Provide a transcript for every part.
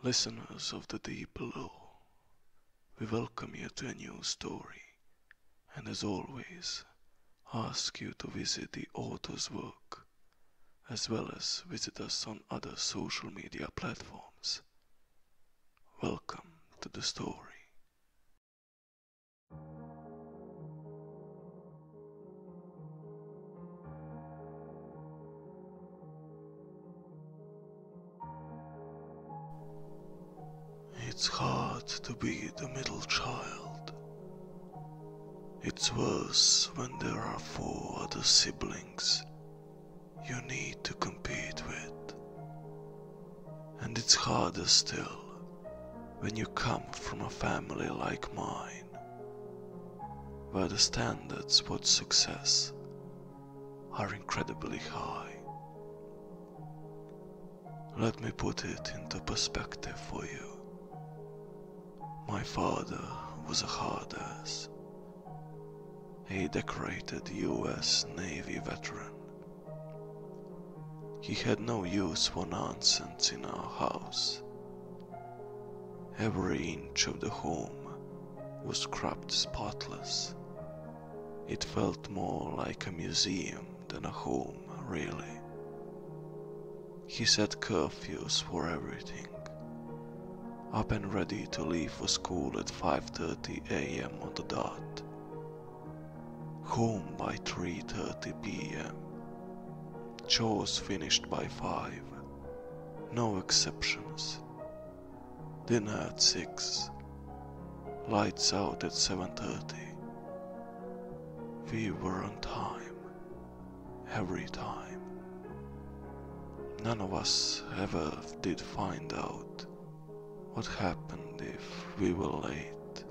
Listeners of the deep below, we welcome you to a new story, and as always, ask you to visit the author's work, as well as visit us on other social media platforms. Welcome to the story. It's hard to be the middle child. It's worse when there are 4 other siblings you need to compete with. And it's harder still when you come from a family like mine, where the standards for success are incredibly high. Let me put it into perspective for you. My father was a hard ass, a decorated US Navy veteran. He had no use for nonsense in our house. Every inch of the home was scrubbed spotless. It felt more like a museum than a home, really. He set curfews for everything. Up and ready to leave for school at 5:30 a.m. on the dot. Home by 3:30 p.m. Chores finished by 5. No exceptions. Dinner at 6. Lights out at 7:30. We were on time. Every time. None of us ever did find out what happened if we were late.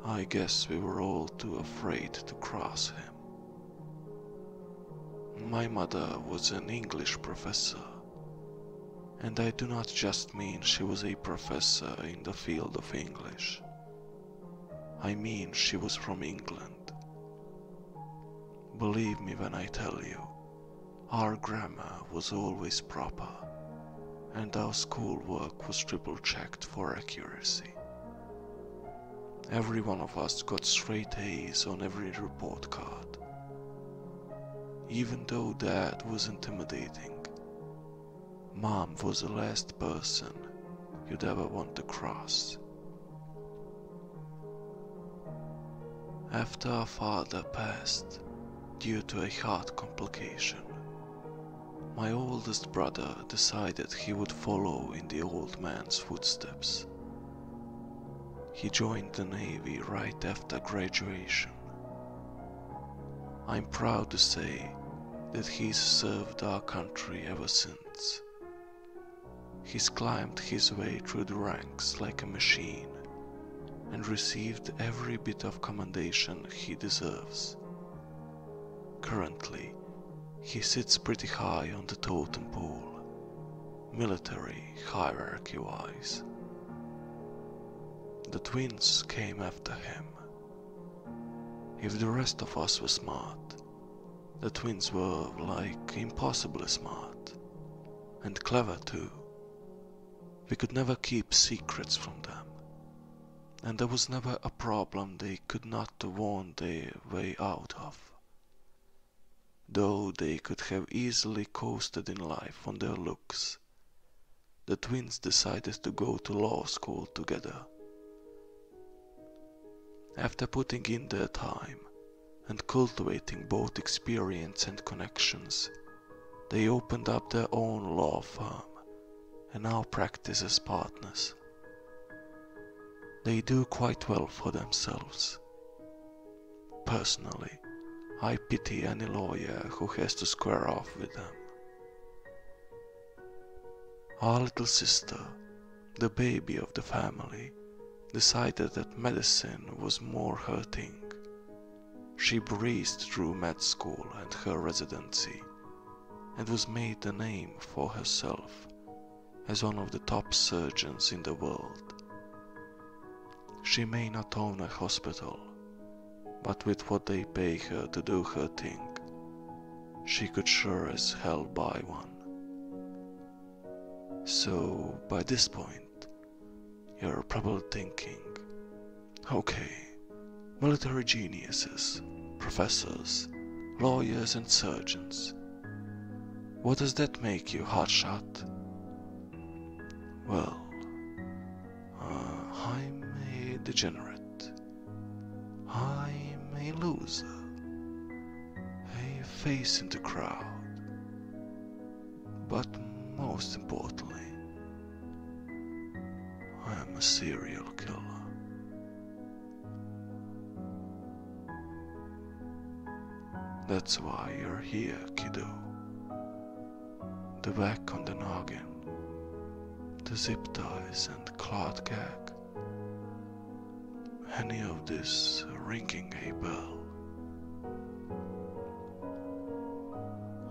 I guess we were all too afraid to cross him. My mother was an English professor, and I do not just mean she was a professor in the field of English. I mean she was from England. Believe me when I tell you, our grammar was always proper, and our schoolwork was triple-checked for accuracy. Every one of us got straight A's on every report card. Even though Dad was intimidating, Mom was the last person you'd ever want to cross. After our father passed due to a heart complication, my oldest brother decided he would follow in the old man's footsteps. He joined the Navy right after graduation. I'm proud to say that he's served our country ever since. He's climbed his way through the ranks like a machine and received every bit of commendation he deserves. Currently, he sits pretty high on the totem pole, military hierarchy-wise. The twins came after him. If the rest of us were smart, the twins were like impossibly smart, and clever too. We could never keep secrets from them, and there was never a problem they could not warn their way out of. Though they could have easily coasted in life on their looks, the twins decided to go to law school together. After putting in their time and cultivating both experience and connections, they opened up their own law firm and now practice as partners. They do quite well for themselves. Personally, I pity any lawyer who has to square off with them. Our little sister, the baby of the family, decided that medicine was more her thing. She breezed through med school and her residency, and was made a name for herself as one of the top surgeons in the world. She may not own a hospital, but with what they pay her to do her thing, she could sure as hell buy one. So by this point, you're probably thinking, okay, military geniuses, professors, lawyers and surgeons. What does that make you, hotshot? Well, I'm a degenerate. I'm a loser. A face in the crowd. But most importantly, I'm a serial killer. That's why you're here, kiddo. The whack on the noggin, the zip ties and cloth gag. Any of this ringing a bell?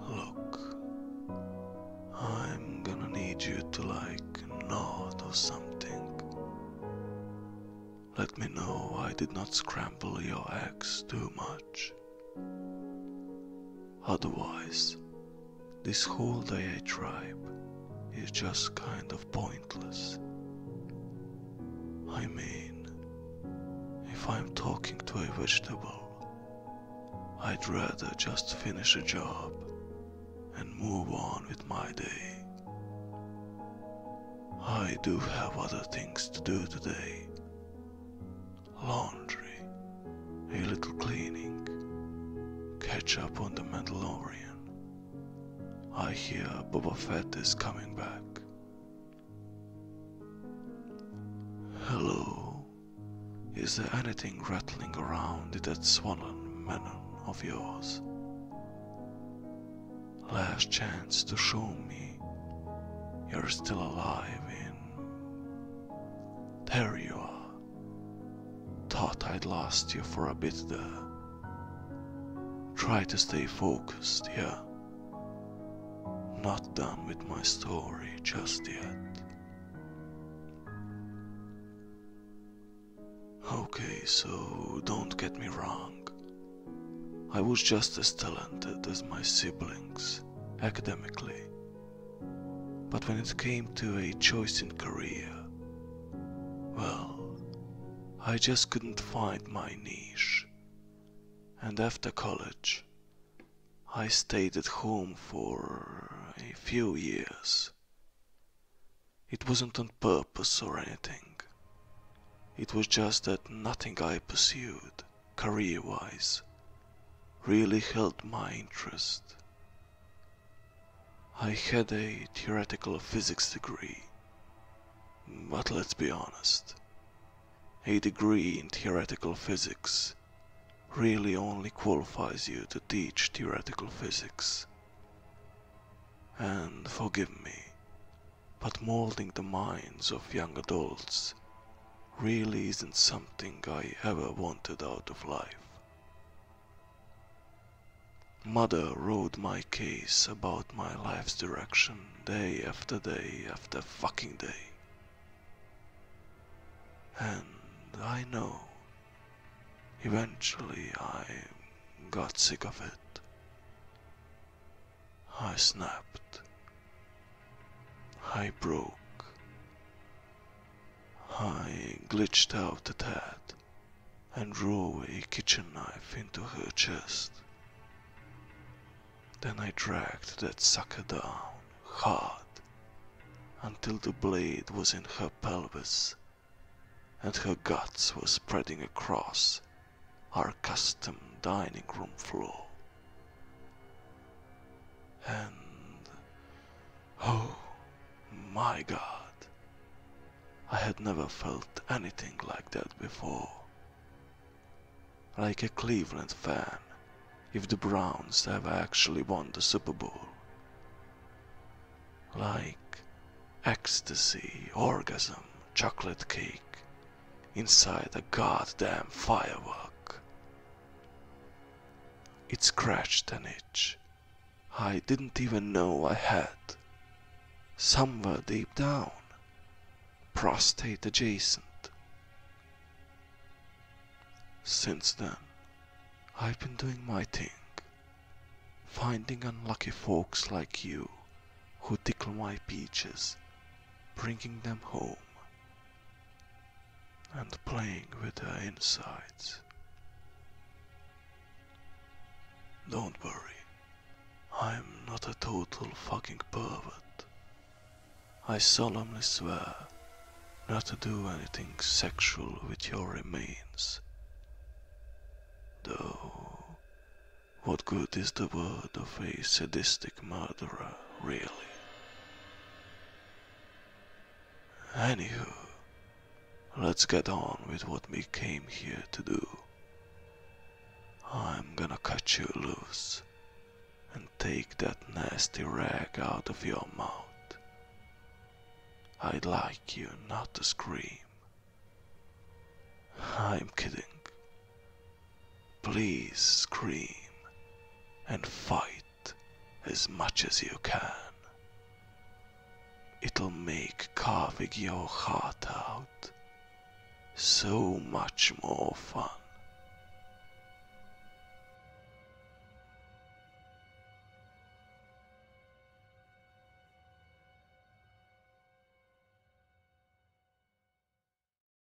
Look, I'm gonna need you to nod or something. Let me know I did not scramble your eggs too much. Otherwise, this whole diatribe is just kind of pointless. I mean, if I'm talking to a vegetable, I'd rather just finish a job and move on with my day. I do have other things to do today. Laundry, a little cleaning, catch up on the Mandalorian. I hear Boba Fett is coming back. Hello? Is there anything rattling around in that swollen melon of yours? Last chance to show me you're still alive in... There you are. Thought I'd lost you for a bit there. Try to stay focused, yeah? Not done with my story just yet. Okay, so don't get me wrong. I was just as talented as my siblings, academically. But when it came to a choice in career, well, I just couldn't find my niche. And after college, I stayed at home for a few years. It wasn't on purpose or anything. It was just that nothing I pursued, career-wise, really held my interest. I had a theoretical physics degree, but let's be honest, a degree in theoretical physics really only qualifies you to teach theoretical physics. And forgive me, but molding the minds of young adults really isn't something I ever wanted out of life. Mother rode my case about my life's direction day after fucking day. And I know, eventually I got sick of it. I snapped. I broke. I glitched out the tad and drove a kitchen knife into her chest. Then I dragged that sucker down hard until the blade was in her pelvis and her guts were spreading across our custom dining room floor. And oh my God, I had never felt anything like that before. Like a Cleveland fan, if the Browns have actually won the Super Bowl. Like ecstasy, orgasm, chocolate cake inside a goddamn firework. It scratched an itch I didn't even know I had. Somewhere deep down, prostate adjacent. Since then, I've been doing my thing, finding unlucky folks like you who tickle my peaches bringing them home and playing with their insides. Don't worry, I'm not a total fucking pervert. I solemnly swear not to do anything sexual with your remains. Though, what good is the word of a sadistic murderer, really? Anywho, let's get on with what we came here to do. I'm gonna cut you loose and take that nasty rag out of your mouth. I'd like you not to scream. I'm kidding. Please scream and fight as much as you can. It'll make carving your heart out so much more fun.